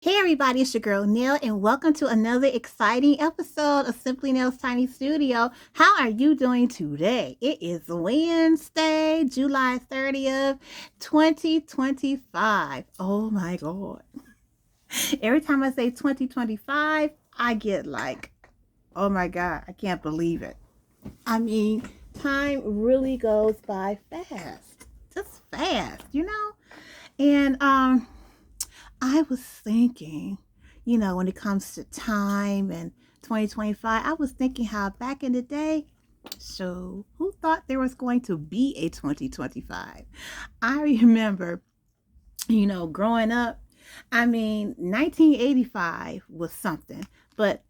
Hey everybody, it's your girl Neil, and welcome to another exciting episode of Simply Nail's Tiny Studio. How are you doing today? It is Wednesday, July 30th, 2025. Oh my God. Every time I say 2025, I get like, oh my God, I can't believe it. I mean, time really goes by fast. Just fast, you know? And I was thinking, when it comes to time and 2025, I was thinking how back in the day, so who thought there was going to be a 2025? I remember, growing up, 1985 was something, but,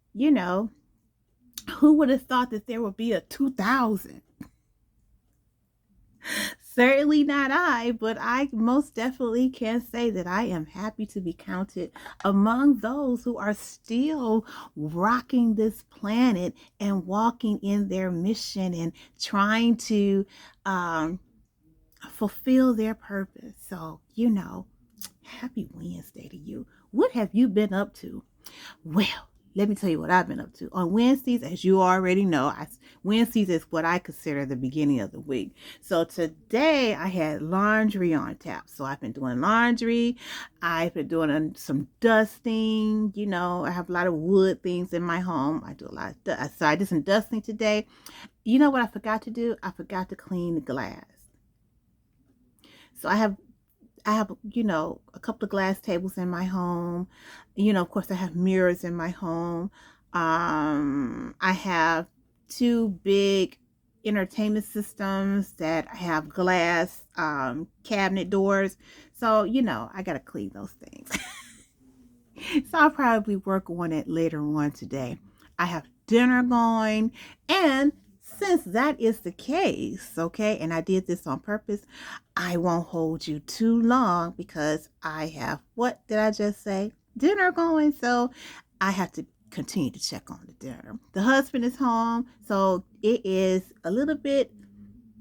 who would have thought that there would be a 2000? Certainly not I, but I most definitely can say that I am happy to be counted among those who are still rocking this planet and walking in their mission and trying to um, fulfill their purpose. So, happy Wednesday to you. What have you been up to? Well, let me tell you what I've been up to. On Wednesdays, as you already know, Wednesdays is what I consider the beginning of the week. So today I had laundry on tap. So I've been doing laundry. I've been doing some dusting. I have a lot of wood things in my home. I do a lot of dust. So I did some dusting today. You know what I forgot to do? I forgot to clean the glass. So I have, a couple of glass tables in my home. Of course, I have mirrors in my home. I have two big entertainment systems that have glass cabinet doors. So, I got to clean those things. So I'll probably work on it later on today. I have dinner going, and since that is the case, okay, and I did this on purpose, I won't hold you too long because I have, what did I just say? Dinner going. So I have to continue to check on the dinner. The husband is home, so it is a little bit,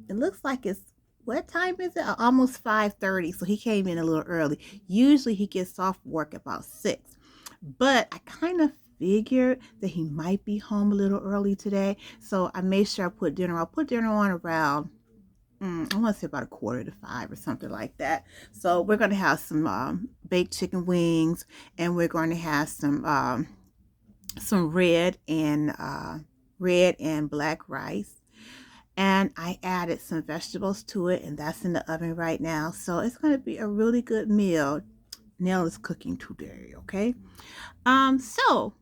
it looks like it's, what time is it? Almost 5:30. So he came in a little early. Usually he gets off work about 6. But I kind of figured that he might be home a little early today. So I made sure I'll put dinner on around, I want to say about 4:45 or something like that. So we're going to have some baked chicken wings, and we're going to have some red and black rice. And I added some vegetables to it, and that's in the oven right now. So it's going to be a really good meal. Nell is cooking today, okay? So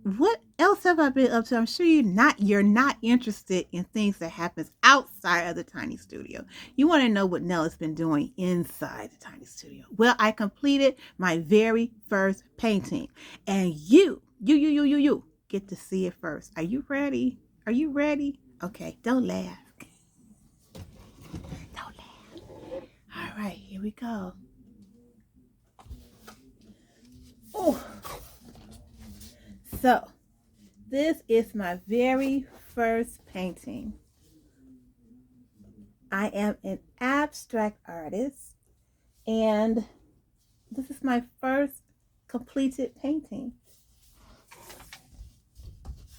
what else have I been up to? I'm sure you're not interested in things that happens outside of the tiny studio. You want to know what Nell has been doing inside the tiny studio. Well, I completed my very first painting, and you get to see it first. Are you ready? Are you ready? Okay, don't laugh. Don't laugh. All right, here we go. Oh, so this is my very first painting. I am an abstract artist, and this is my first completed painting.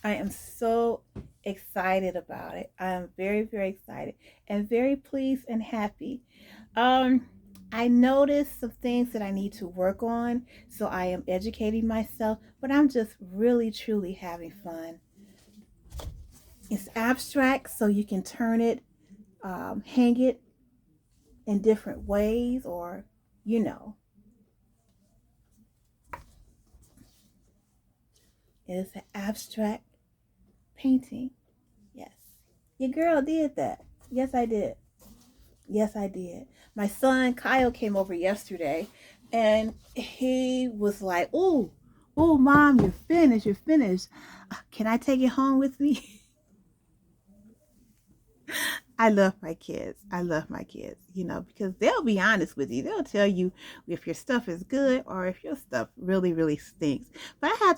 I am so excited about it. I am very, very excited and very pleased and happy. Um, I noticed some things that I need to work on, so I am educating myself, but I'm just really, truly having fun. It's abstract, so you can turn it, hang it in different ways, or, you know, it is an abstract painting. Yes. Your girl did that. Yes, I did. Yes, I did. My son Kyle came over yesterday, and he was like, oh, mom, you're finished. You're finished. Can I take it home with me? I love my kids. I love my kids, because they'll be honest with you. They'll tell you if your stuff is good or if your stuff really, really stinks. But I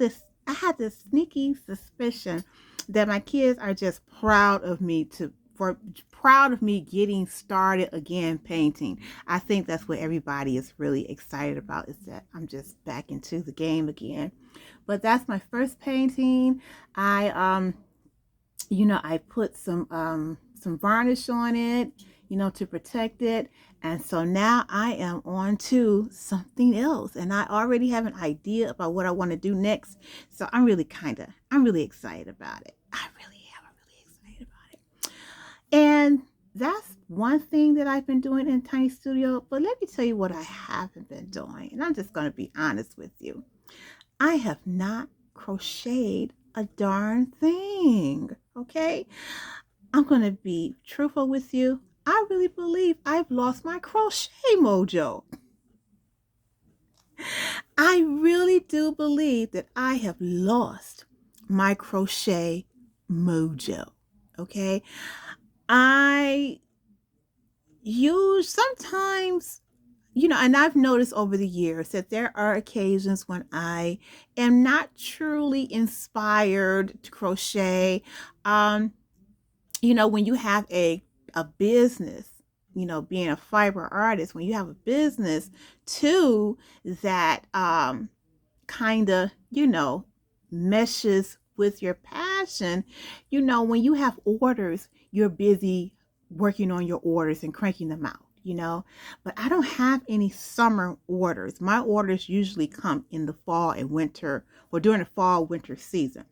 had this sneaky suspicion that my kids are just proud of me proud of me getting started again painting. I think that's what everybody is really excited about, is that I'm just back into the game again. But that's my first painting. I I put some varnish on it, to protect it. And so now I am on to something else, and I already have an idea about what I want to do next. So I'm really excited about it. I really am. I'm really excited about it. And that's one thing that I've been doing in Tiny Studio. But let me tell you what I haven't been doing. And I'm just going to be honest with you. I have not crocheted a darn thing. Okay? I'm going to be truthful with you. I really believe I've lost my crochet mojo. I really do believe that I have lost my crochet mojo. Okay? I use sometimes, and I've noticed over the years that there are occasions when I am not truly inspired to crochet. When you have a business, being a fiber artist, when you have a business too that kind of, meshes with your passion, when you have orders, you're busy working on your orders and cranking them out, but I don't have any summer orders. My orders usually come in the fall and winter, or during the fall winter season.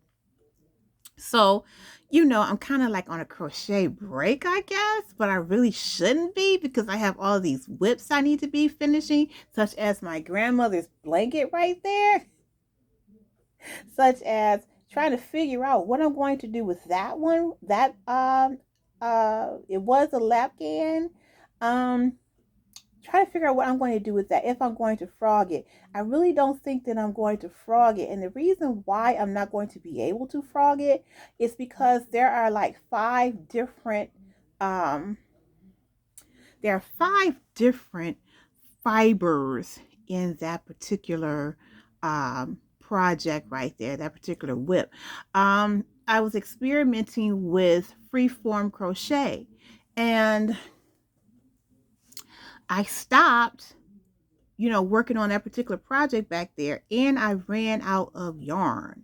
So, I'm kind of like on a crochet break, I guess, but I really shouldn't be, because I have all these whips I need to be finishing, such as my grandmother's blanket right there, such as trying to figure out what I'm going to do with that one. That it was a lapcan. Try to figure out what I'm going to do with that, if I'm going to frog it. I really don't think that I'm going to frog it. And the reason why I'm not going to be able to frog it is because there are like 5 different fibers in that particular project right there, that particular whip. I was experimenting with freeform crochet, and I stopped, working on that particular project back there, and I ran out of yarn.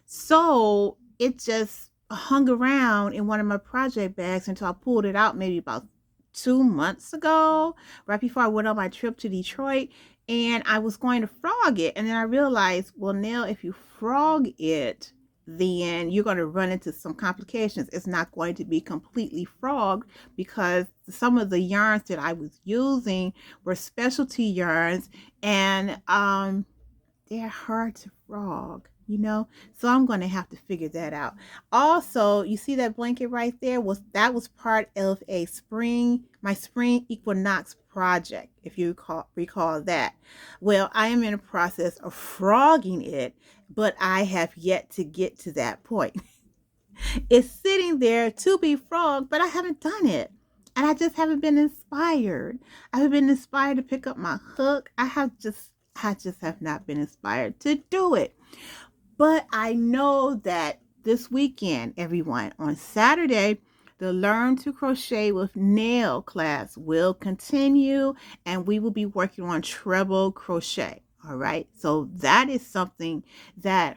So it just hung around in one of my project bags until I pulled it out maybe about 2 months ago, right before I went on my trip to Detroit, and I was going to frog it. And then I realized, well, Nell, if you frog it, then you're going to run into some complications. It's not going to be completely frogged, because some of the yarns that I was using were specialty yarns, and they're hard to frog, so I'm going to have to figure that out. Also, you see that blanket right there, was part of my spring equinox project, if you recall that. Well, I am in the process of frogging it, but I have yet to get to that point. It's sitting there to be frogged, but I haven't done it. And I just haven't been inspired. I haven't been inspired to pick up my hook. I just have not been inspired to do it. But I know that this weekend, everyone, on Saturday, the Learn to Crochet with Nell class will continue, and we will be working on treble crochet. All right. So that is something that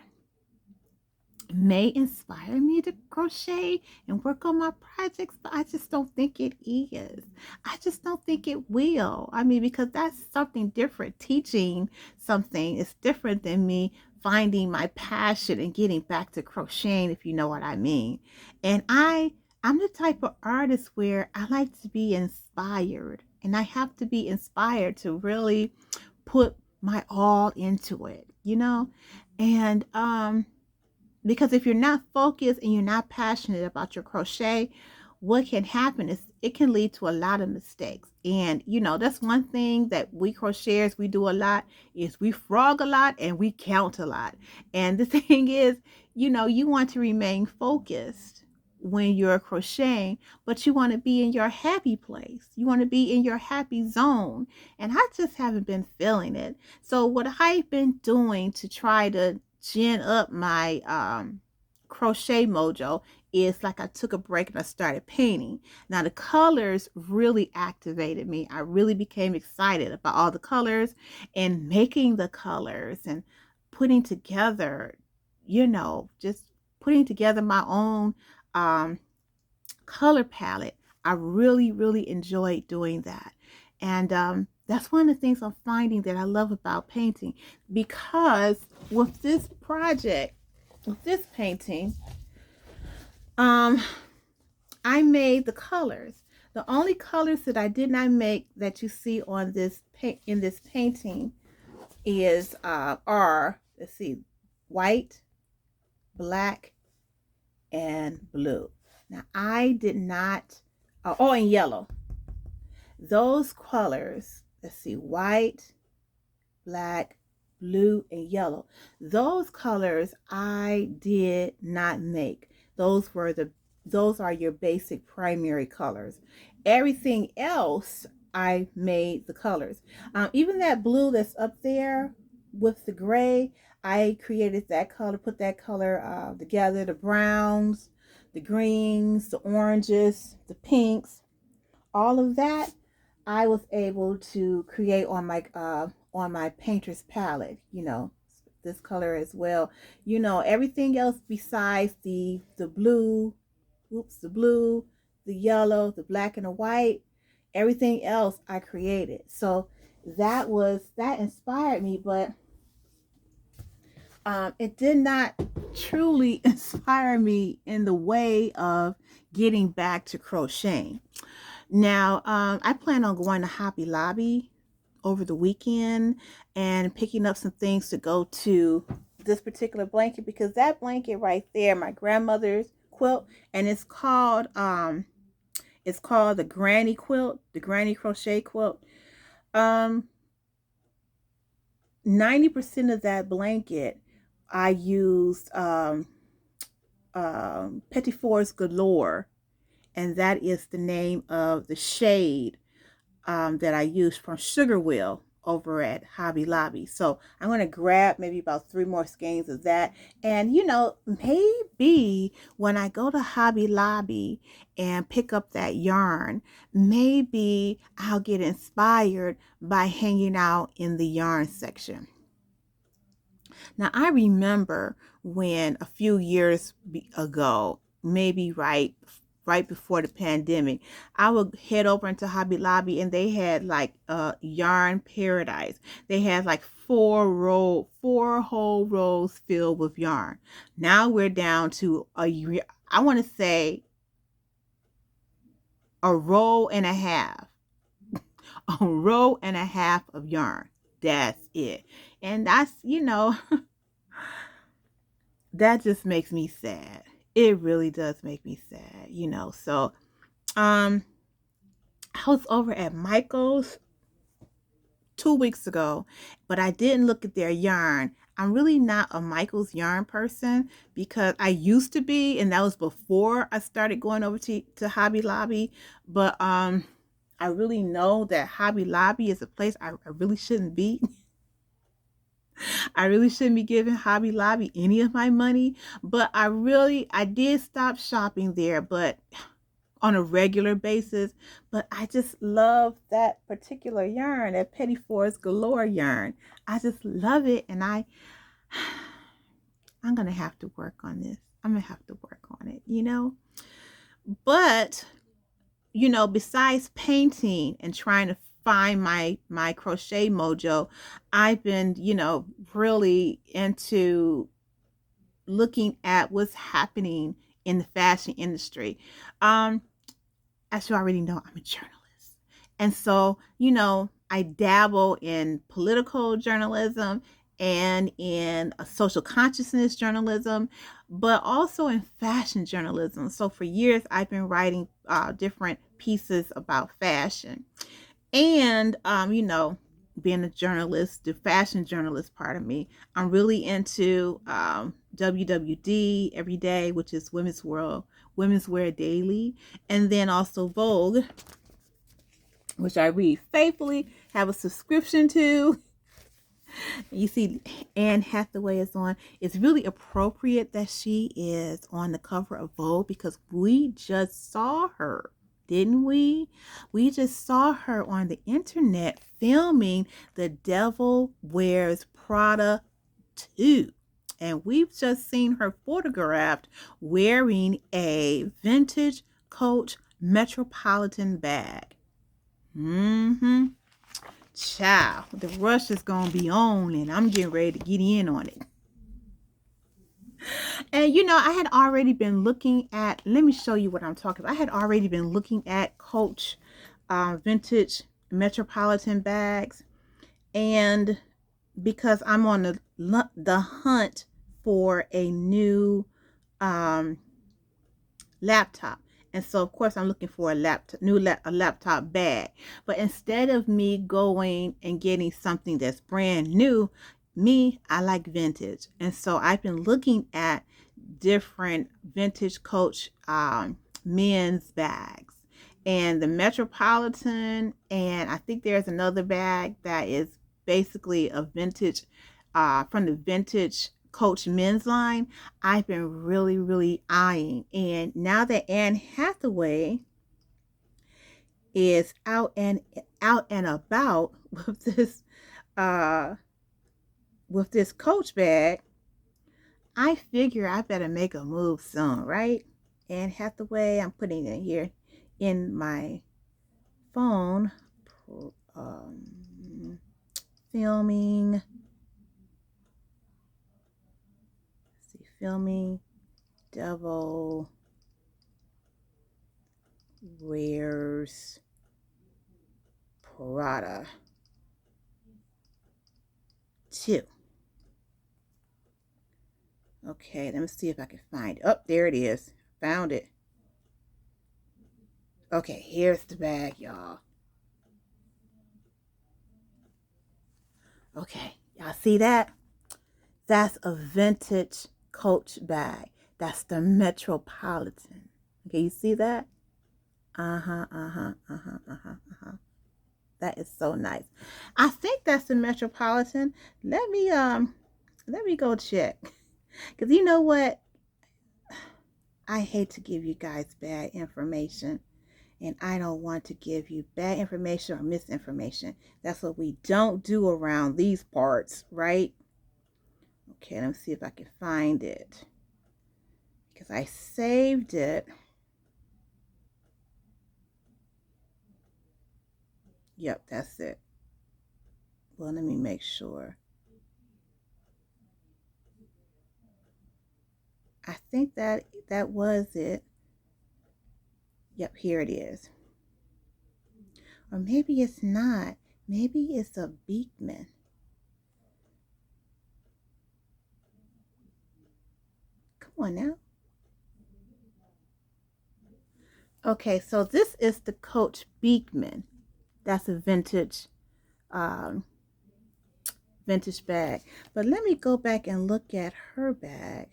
may inspire me to crochet and work on my projects, but I just don't think it is. I just don't think it will. I mean, because that's something different. Teaching something is different than me finding my passion and getting back to crocheting, if you know what I mean. And I'm the type of artist where I like to be inspired, and I have to be inspired to really put my all into it, and because if you're not focused and you're not passionate about your crochet, what can happen is it can lead to a lot of mistakes. And that's one thing that we crocheters, we do a lot, is we frog a lot and we count a lot. And the thing is, you want to remain focused when you're crocheting, but you want to be in your happy place. You want to be in your happy zone. And I just haven't been feeling it. So what I've been doing to try to gin up my Crochet Mojo is like I took a break and I started painting. Now the colors really activated me. I really became excited about all the colors and making the colors and putting together, you know, just putting together my own color palette. I really, really enjoyed doing that. And that's one of the things I'm finding that I love about painting, because with this project, with this painting, I made the colors. The only colors that I did not make that you see on this in this painting is are, let's see, white, black, and blue. Now I did not, oh, and yellow. Those colors, let's see, white, black, blue, and yellow. Those colors I did not make. Those are your basic primary colors. Everything else I made the colors. Even that blue that's up there with the gray, I created that color, put that color together. The browns, the greens, the oranges, the pinks, all of that I was able to create on my painter's palette, you know, this color as well. You know, everything else besides the blue, the blue, the yellow, the black, and the white, everything else I created. So that inspired me, but it did not truly inspire me in the way of getting back to crocheting. Now, I plan on going to Hobby Lobby over the weekend and picking up some things to go to this particular blanket, because that blanket right there, my grandmother's quilt, and it's called the Granny quilt, the Granny crochet quilt. 90% of that blanket I used Petit Fours Galore, and that is the name of the shade that I used from Sugar Wheel over at Hobby Lobby. So I'm going to grab maybe about 3 more skeins of that. And, you know, maybe when I go to Hobby Lobby and pick up that yarn, maybe I'll get inspired by hanging out in the yarn section. Now, I remember when a few years ago, maybe right before the pandemic, I would head over into Hobby Lobby and they had like yarn paradise. They had like 4 whole rows filled with yarn. Now we're down to I want to say a row and a half. A row and a half of yarn. That's it. And that's, you know, that just makes me sad. It really does make me sad, you know. So I was over at Michael's 2 weeks ago, but I didn't look at their yarn. I'm really not a Michael's yarn person, because I used to be, and that was before I started going over to Hobby Lobby. But I really know that Hobby Lobby is a place I really shouldn't be. I really shouldn't be giving Hobby Lobby any of my money, but I did stop shopping there, but on a regular basis. But I just love that particular yarn, that Petit Fours Galore yarn. I just love it, and I'm gonna have to work on this. I'm gonna have to work on it, you know. But you know, besides painting and trying to find my crochet mojo, I've been, you know, really into looking at what's happening in the fashion industry. As you already know, I'm a journalist, and so, you know, I dabble in political journalism and in a social consciousness journalism, but also in fashion journalism. So for years I've been writing different pieces about fashion. And you know, being a journalist, the fashion journalist part of me, I'm really into WWD every day, which is Women's Wear Daily, and then also Vogue, which I read faithfully, have a subscription to. You see Anne Hathaway is on. It's really appropriate that she is on the cover of Vogue because we just saw her, didn't we? We just saw her on the internet filming The Devil Wears Prada 2. And we've just seen her photographed wearing a vintage Coach Metropolitan bag. Mm-hmm. Child, the rush is going to be on and I'm getting ready to get in on it. And you know, I had already been looking at, let me show you what I'm talking about. I had already been looking at Coach vintage Metropolitan bags. And because I'm on the hunt for a new laptop. And so, of course, I'm looking for a laptop bag. But instead of me going and getting something that's brand new, I like vintage. And so I've been looking at different vintage Coach men's bags. And the Metropolitan, and I think there's another bag that is basically a vintage, from the vintage Coach men's line. I've been really eyeing. And now that Anne Hathaway is out and about with this Coach bag, I figure I better make a move soon, right? Anne Hathaway, I'm putting it here in my phone. Filming. Filming Devil Wears Prada 2. Okay, let me see if I can find it. Oh, there it is. Found it. Okay, here's the bag, y'all. Okay, y'all see that? That's a vintage Coach bag. That's the Metropolitan. Okay, you see that? That is so nice. I think that's the Metropolitan. Let me go check. Because you know what? I hate to give you guys bad information. And I don't want to give you bad information or misinformation. That's what we don't do around these parts, right? Okay, let me see if I can find it. Because I saved it. Yep, that's it. Well, let me make sure. I think that was it. Yep, here it is. Or maybe it's not. Maybe it's a Beekman. Come on now. Okay, so this is the Coach Beekman. That's a vintage vintage bag. But let me go back and look at her bag.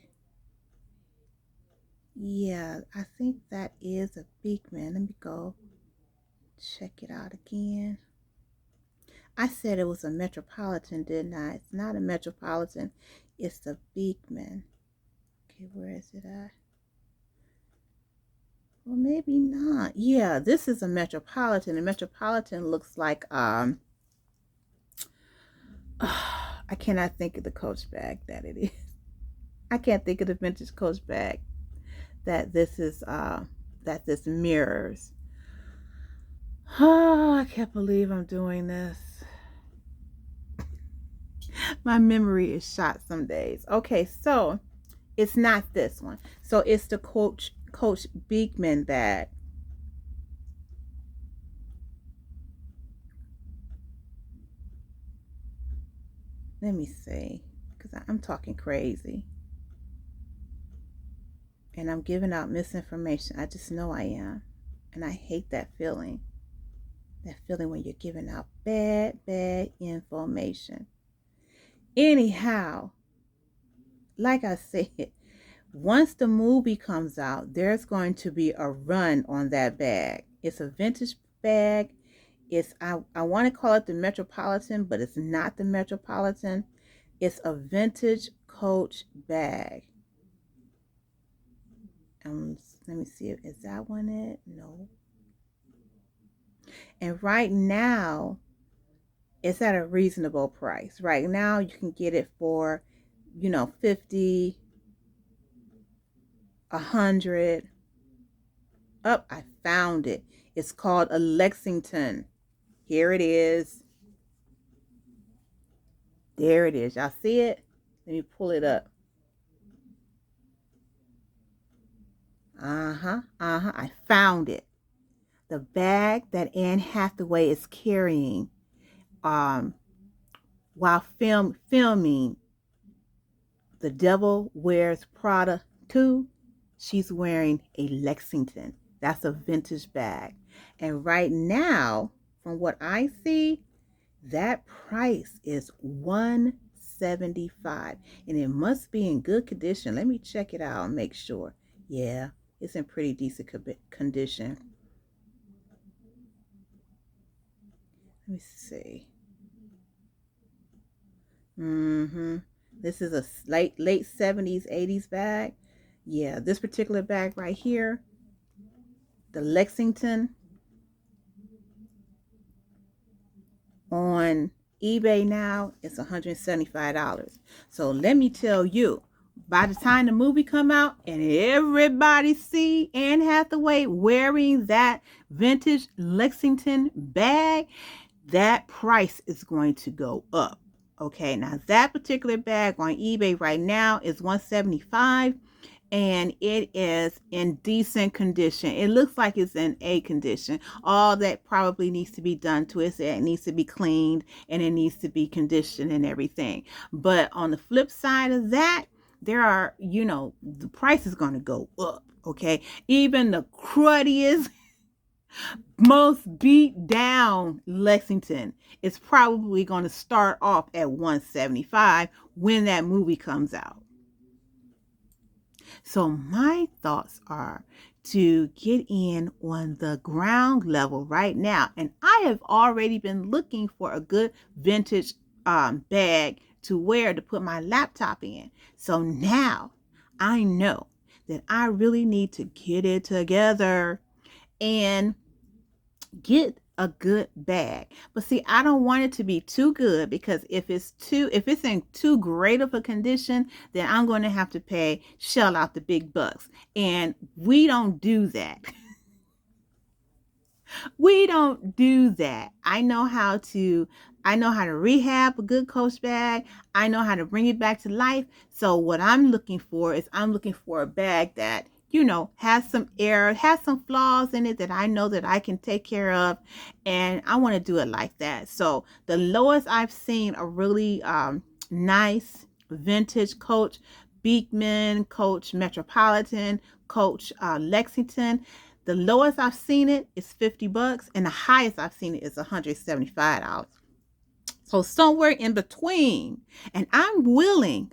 Yeah, I think that is a Beekman. Let me go check it out again. I said it was a Metropolitan, didn't I? It's not a Metropolitan. It's the Beekman. Okay, where is it at? Well, maybe not. Yeah, this is a Metropolitan. The Metropolitan looks like I cannot think of the Coach bag that it is. I can't think of the vintage Coach bag that this is that this mirrors. Oh, I can't believe I'm doing this. My memory is shot some days. Okay, so it's not this one. So it's the Coach Beekman bag. Let me see, because I'm talking crazy. And I'm giving out misinformation. I just know I am. And I hate that feeling. That feeling when you're giving out bad information. Anyhow, like I said, once the movie comes out, there's going to be a run on that bag. It's a vintage bag. I want to call it the Metropolitan, but it's not the Metropolitan. It's a vintage Coach bag. Let me see, is that one it? No. And right now, it's at a reasonable price. Right now, you can get it for, 50, 100. Oh, I found it. It's called a Lexington. Here it is. There it is. Y'all see it? Let me pull it up. I found it. The bag that Anne Hathaway is carrying while filming The Devil Wears Prada 2, she's wearing a Lexington. That's a vintage bag. And right now, from what I see, that price is $175, and it must be in good condition. Let me check it out and make sure. Yeah, it's in pretty decent condition. Let me see. This is a late 70s, 80s bag. Yeah, this particular bag right here, the Lexington, on eBay now, it's $175. So let me tell you, by the time the movie come out and everybody see Anne Hathaway wearing that vintage Lexington bag, that price is going to go up. Okay, now that particular bag on eBay right now is $175, and it is in decent condition. It looks like it's in A condition. All that probably needs to be done to it, it needs to be cleaned and it needs to be conditioned and everything. But on the flip side of that, there are, the price is going to go up. Okay, even the cruddiest, most beat down Lexington is probably going to start off at $175 when that movie comes out. So my thoughts are to get in on the ground level right now. And I have already been looking for a good vintage bag to wear to put my laptop in. So now I know that I really need to get it together and get a good bag. But see, I don't want it to be too good, because if it's in too great of a condition, then I'm going to have to shell out the big bucks. And we don't do that. We don't do that. I know how to rehab a good Coach bag. I know how to bring it back to life. So what I'm looking for is a bag that, has some error, has some flaws in it that I know that I can take care of. And I want to do it like that. So the lowest I've seen a really nice vintage Coach Beekman, Coach Metropolitan, Coach Lexington, the lowest I've seen it is $50, and the highest I've seen it is $175. So somewhere in between. And I'm willing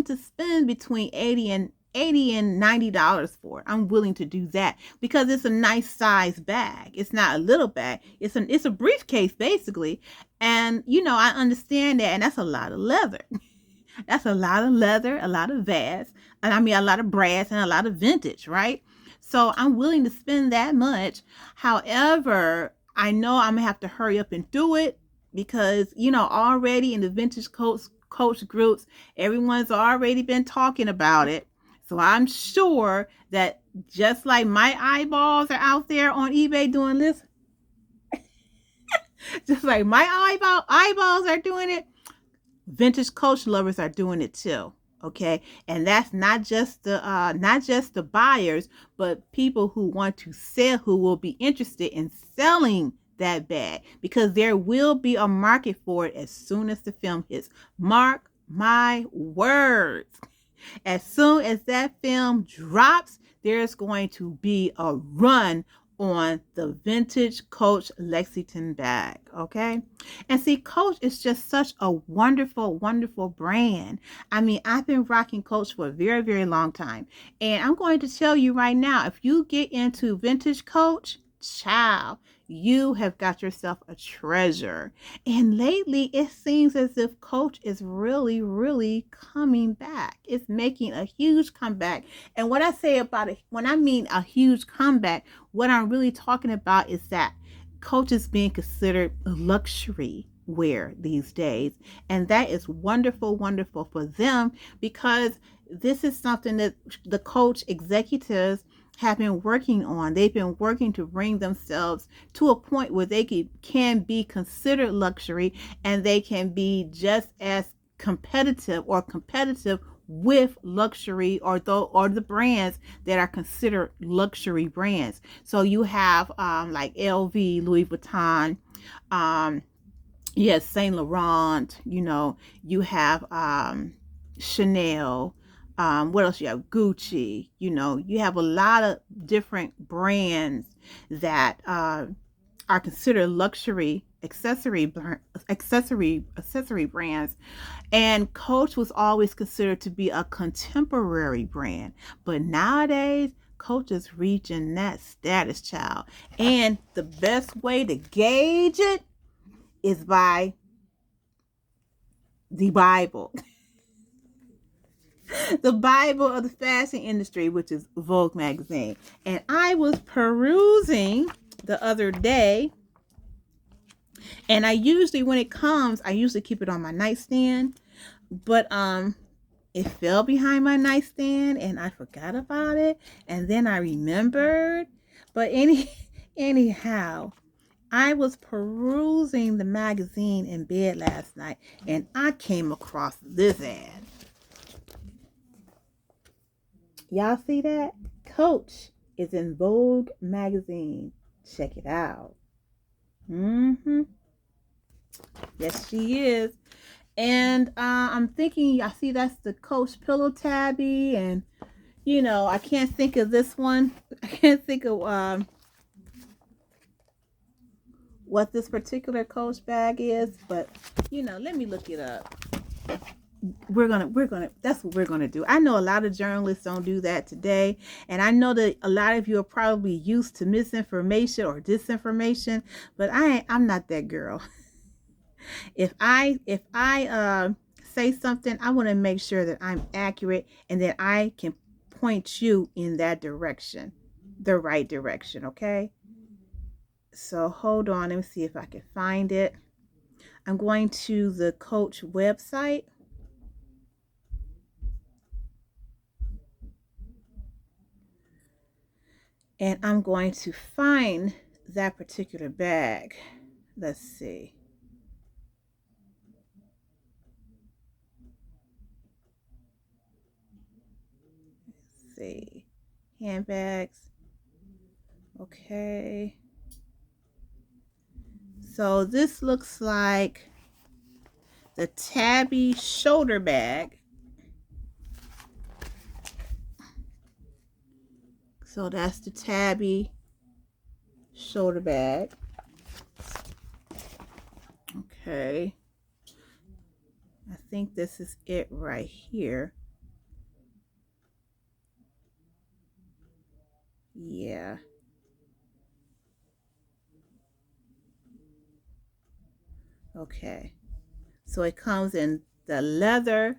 to spend between $80 and $90 for it. I'm willing to do that because it's a nice size bag. It's not a little bag. It's a briefcase basically. And I understand that, and that's a lot of leather. That's a lot of leather, a lot of vase, and a lot of brass and a lot of vintage, right? So I'm willing to spend that much. However, I know I'm gonna have to hurry up and do it because, already in the vintage coach groups, everyone's already been talking about it. So I'm sure that just like my eyeballs are out there on eBay doing this, just like my eyeballs are doing it, vintage Coach lovers are doing it too. Okay, and that's not just the buyers, but people who want to sell, who will be interested in selling that bag, because there will be a market for it as soon as the film hits. Mark my words. As soon as that film drops, there's going to be a run on the vintage Coach Lexington bag. Okay, and see, Coach is just such a wonderful, wonderful brand. I've been rocking Coach for a very, very long time, and I'm going to tell you right now, if you get into vintage Coach, child, you have got yourself a treasure. And lately, it seems as if Coach is really, really coming back. It's making a huge comeback. And what I say about it, when I mean a huge comeback, what I'm really talking about is that Coach is being considered luxury wear these days. And that is wonderful, wonderful for them, because this is something that the Coach executives have been working on. They've been working to bring themselves to a point where they can be considered luxury, and they can be just as competitive with luxury, or the brands that are considered luxury brands. So you have like LV, Louis Vuitton, yes, Saint Laurent, you have Chanel, what else you have? Gucci, you have a lot of different brands that are considered luxury accessory brands. And Coach was always considered to be a contemporary brand, but nowadays Coach is reaching that status, child. And the best way to gauge it is by the Bible. The Bible of the fashion industry, which is Vogue magazine. And I was perusing the other day, and I usually, when it comes, I usually keep it on my nightstand, but it fell behind my nightstand and I forgot about it, and then I remembered. But anyhow, I was perusing the magazine in bed last night, and I came across this ad. Y'all see that? Coach is in Vogue magazine. Check it out. Yes, she is. And I'm thinking, I see that's the Coach pillow tabby, and I can't think of this one. I can't think of what this particular Coach bag is, but let me look it up. We're gonna that's what we're gonna do. I know a lot of journalists don't do that today, and I know that a lot of you are probably used to misinformation or disinformation, but I'm not that girl. If I say something, I want to make sure that I'm accurate and that I can point you in that direction, the right direction. Okay, so hold on, let me see if I can find it. I'm going to the Coach website. And I'm going to find that particular bag. Let's see. Let's see. Handbags. Okay. So this looks like the tabby shoulder bag. So that's the tabby shoulder bag. Okay. I think this is it right here. Yeah. Okay. So it comes in the leather.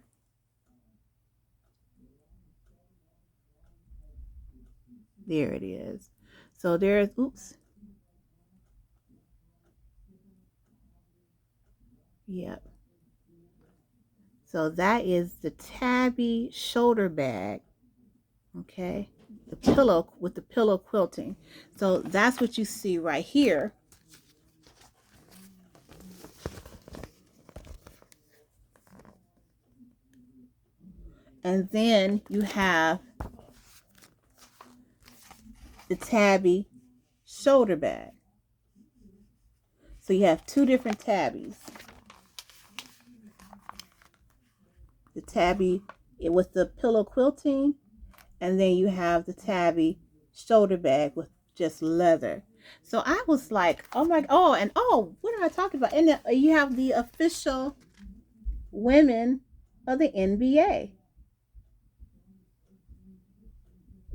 There it is. So there's, oops. Yep. So that is the tabby shoulder bag. Okay. The pillow with the pillow quilting. So that's what you see right here. And then you have the tabby shoulder bag. So you have two different tabbies. The tabby with the pillow quilting, and then you have the tabby shoulder bag with just leather. So I was like, oh my, what am I talking about? And you have the official women of the NBA.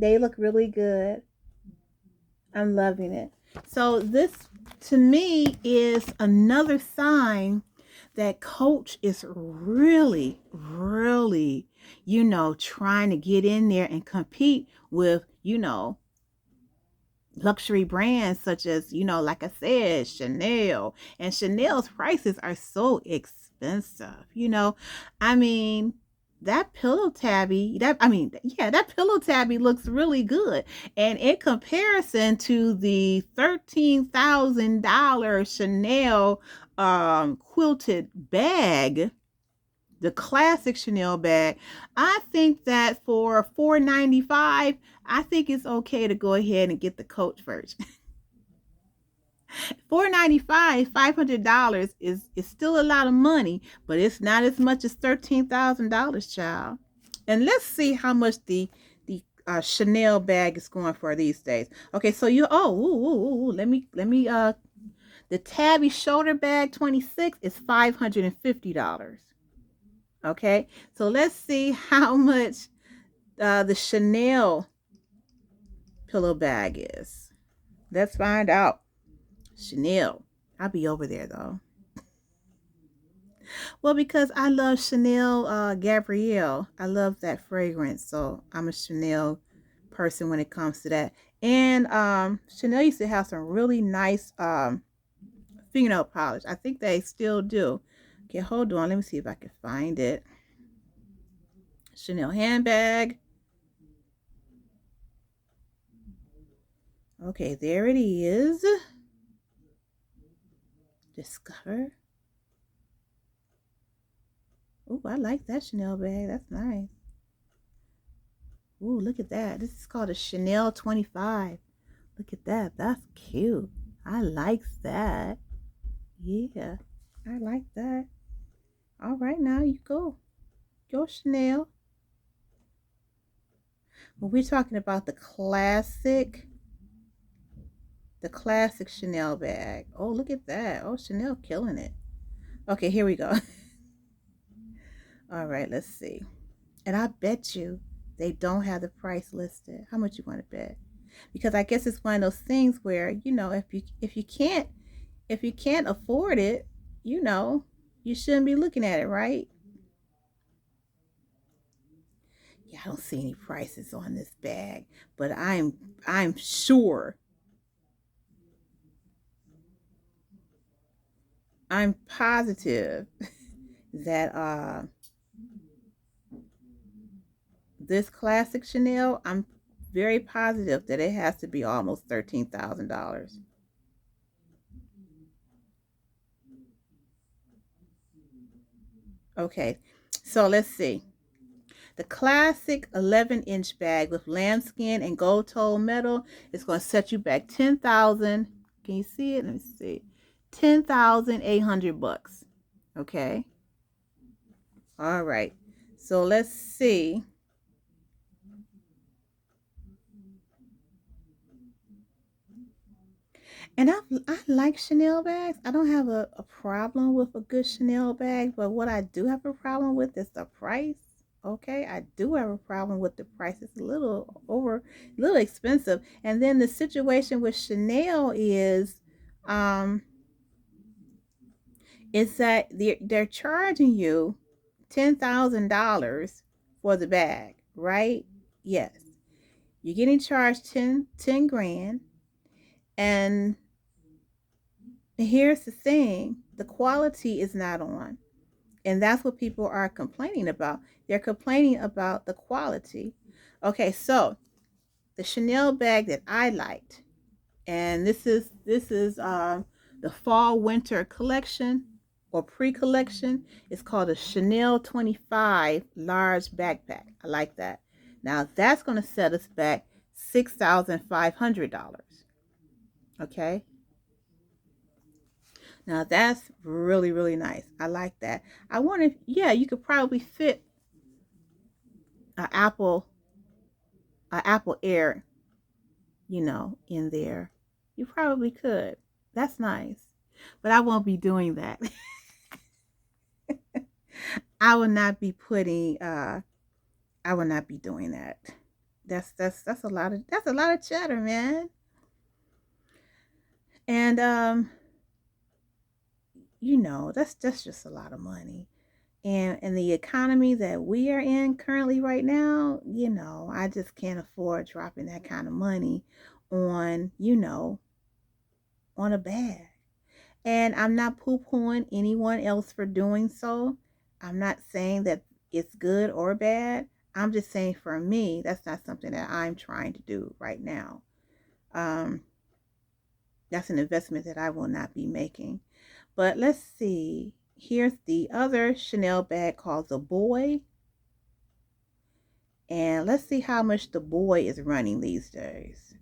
They look really good. I'm loving it. So this, to me, is another sign that Coach is really, really, trying to get in there and compete with, luxury brands such as, like I said, Chanel. And Chanel's prices are so expensive. I mean, that pillow tabby, that pillow tabby looks really good. And in comparison to the $13,000 Chanel quilted bag, the classic Chanel bag, I think that for $495, I think it's okay to go ahead and get the Coach version. $495, $500 is still a lot of money, but it's not as much as $13,000, child. And let's see how much the Chanel bag is going for these days. Okay, so let me the tabby shoulder bag 26 is $550. Okay, so let's see how much the Chanel pillow bag is. Let's find out. Chanel. I'll be over there though. Well, because I love Chanel Gabrielle. I love that fragrance. So I'm a Chanel person when it comes to that. And Chanel used to have some really nice fingernail polish. I think they still do. Okay, hold on. Let me see if I can find it. Chanel handbag. Okay, there it is. Discover. Oh, I like that Chanel bag. That's nice. Ooh, look at that. This is called a Chanel 25. Look at that. That's cute. I like that. Yeah, I like that. All right, now you go. Go Chanel. Well, we're talking about the classic Chanel bag. Oh, look at that. Oh, Chanel killing it. Okay, here we go. All right, let's see. And I bet you they don't have the price listed. How much you want to bet? Because I guess it's one of those things where, if you can't afford it, you shouldn't be looking at it, right? Yeah, I don't see any prices on this bag, but I'm sure, I'm positive that this classic Chanel, I'm very positive that it has to be almost $13,000. Okay, so let's see. The classic 11-inch bag with lambskin and gold toe metal is going to set you back 10,000. Can you see it? Let me see. 10,800 bucks. Okay. All right. So let's see. And I like Chanel bags. I don't have a problem with a good Chanel bag, but what I do have a problem with is the price. Okay, I do have a problem with the price. It's a little expensive. And then the situation with Chanel um, is that they're charging you $10,000 for the bag, right? Yes, you're getting charged 10 grand, and here's the thing, the quality is not on. And that's what people are complaining about. They're complaining about the quality. Okay, so the Chanel bag that I liked, and this is the fall winter collection or pre-collection. It's called a Chanel 25 large backpack. I like that. Now that's going to set us back $6,500. Okay. Now that's really, really nice. I like that. I wonder, yeah, you could probably fit an Apple Air, in there. You probably could. That's nice. But I won't be doing that. I will not be putting I will not be doing that. That's a lot of cheddar, man. And that's just a lot of money. And in the economy that we are in currently right now, I just can't afford dropping that kind of money on, on a bag. And I'm not poo-pooing anyone else for doing so. I'm not saying that it's good or bad. I'm just saying for me, that's not something that I'm trying to do right now. Um, that's an investment that I will not be making. But let's see. Here's the other Chanel bag called the Boy. And let's see how much the Boy is running these days.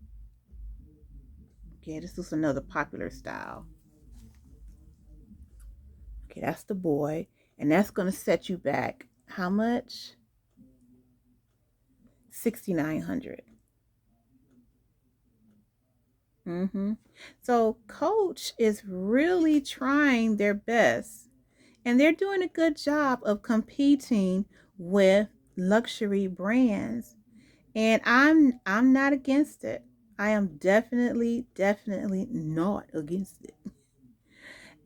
Okay, this is another popular style. Okay, that's the Boy. And that's going to set you back how much? $6,900. So Coach is really trying their best, and they're doing a good job of competing with luxury brands. And I'm not against it. I am definitely not against it.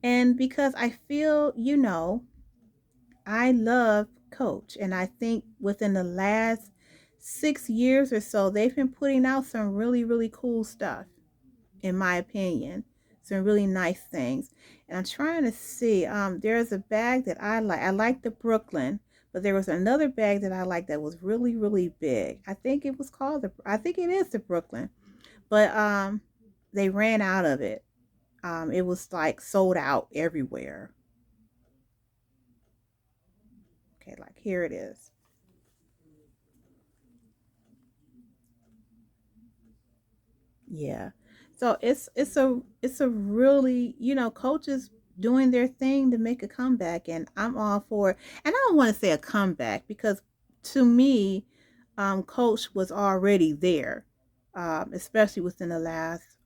And because I feel, I love Coach, and I think within the last 6 years or so, they've been putting out some really cool stuff, in my opinion. Some really nice things. And I'm trying to see, there's a bag that I like. I like the Brooklyn, but there was another bag that I liked that was really big. I think it was called I think it is the Brooklyn. But they ran out of it. It was like sold out everywhere. Okay, like here it is. Yeah. So it's a really, coaches doing their thing to make a comeback, and I'm all for it. And I don't want to say a comeback because to me, Coach was already there, especially within the last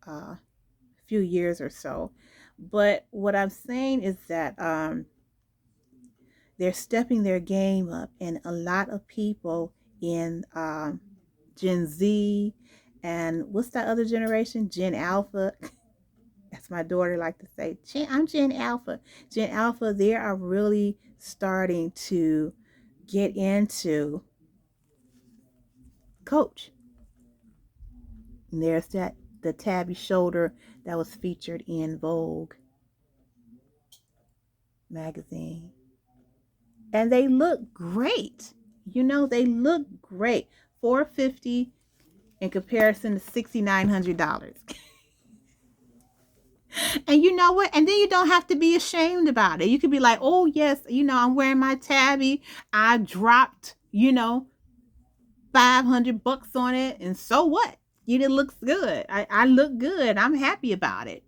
few years or so. But what I'm saying is that they're stepping their game up, and a lot of people in Gen Z, and what's that other generation? Gen Alpha. That's my daughter like to say. I'm Gen Alpha. Gen Alpha, they are really starting to get into Coach. And there's the tabby shoulder that was featured in Vogue magazine. And they look great. They look great. $450 in comparison to $6,900. And you know what? And then you don't have to be ashamed about it. You could be like, oh, yes, I'm wearing my tabby. I dropped, $500 on it. And so what? It looks good. I look good. I'm happy about it,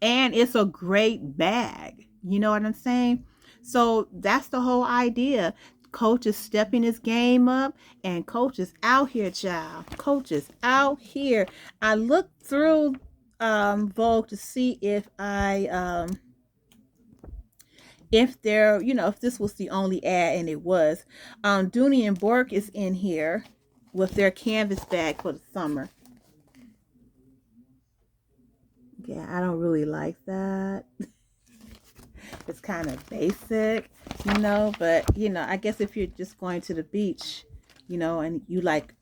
and it's a great bag. You know what I'm saying? So that's the whole idea. Coach is stepping his game up, and Coach is out here, child. Coach is out here. I looked through Vogue to see if there, if this was the only ad, and it was. Dooney and Bourke is in here with their canvas bag for the summer. Yeah, I don't really like that. It's kind of basic, but I guess if you're just going to the beach, and you like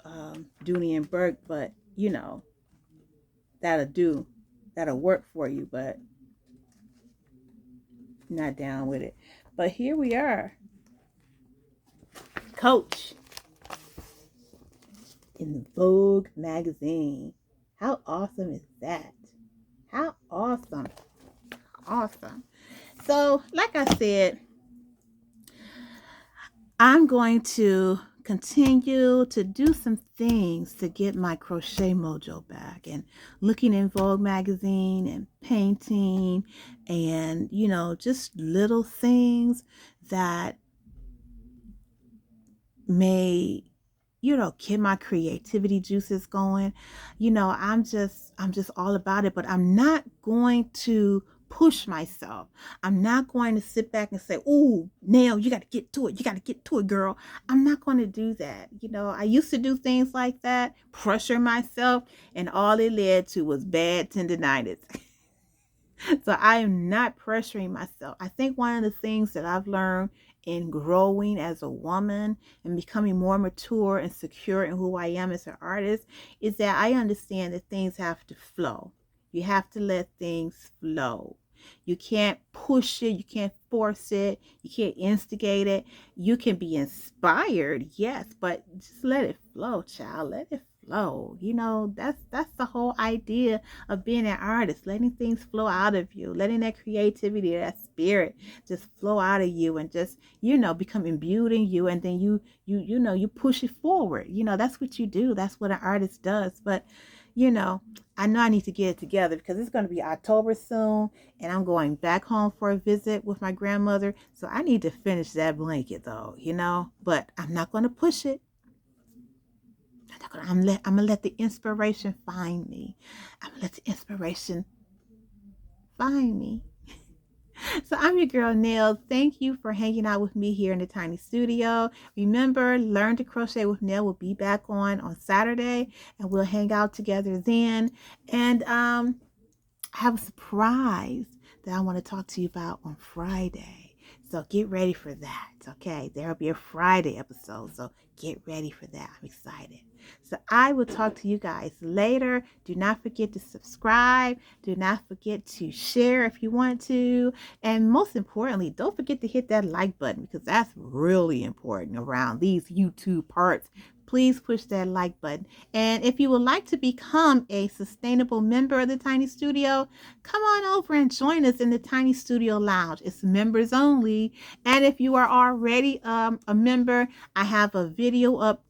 Dooney and Bourke, but that'll work for you, but not down with it. But here we are. Coach in the Vogue magazine. How awesome is that? How awesome. Awesome. So, like I said, I'm going to continue to do some things to get my crochet mojo back, and looking in Vogue magazine and painting, and just little things that may get my creativity juices going. I'm just all about it, but I'm not going to push myself. I'm not going to sit back and say, "Ooh, Nail, you got to get to it. You got to get to it, girl." I'm not going to do that. I used to do things like that, pressure myself, and all it led to was bad tendonitis. So I am not pressuring myself. I think one of the things that I've learned in growing as a woman and becoming more mature and secure in who I am as an artist is that I understand that things have to flow. You have to let things flow. You can't push it. You can't force it. You can't instigate it. You can be inspired, yes, but just let it flow, child. Let it flow. You know, that's the whole idea of being an artist, letting things flow out of you, letting that creativity, that spirit just flow out of you and just, you know, become imbued in you. And then you push it forward. You know, that's what you do. That's what an artist does. But, you know, I know I need to get it together because it's going to be October soon and I'm going back home for a visit with my grandmother. So I need to finish that blanket though, you know, but I'm not going to push it. I'm gonna let the inspiration find me. I'm gonna let the inspiration find me. So I'm your girl Nell. Thank you for hanging out with me here in the tiny studio. Remember, Learn to Crochet with Nell will be back on Saturday, and we'll hang out together then. And I have a surprise that I want to talk to you about on Friday. So get ready for that. Okay, there'll be a Friday episode. So get ready for that. I'm excited. So I will talk to you guys later. Do not forget to subscribe. Do not forget to share if you want to. And most importantly, don't forget to hit that like button because that's really important around these YouTube parts. Please push that like button. And if you would like to become a sustainable member of the Tiny Studio, come on over and join us in the Tiny Studio Lounge. It's members only. And if you are already a member, I have a video up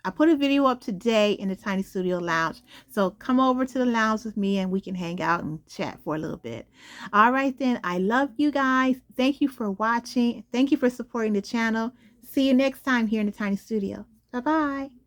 I put a video up today in the Tiny Studio Lounge. So come over to the lounge with me and we can hang out and chat for a little bit. All right then. I love you guys. Thank you for watching. Thank you for supporting the channel. See you next time here in the Tiny Studio. Bye-bye.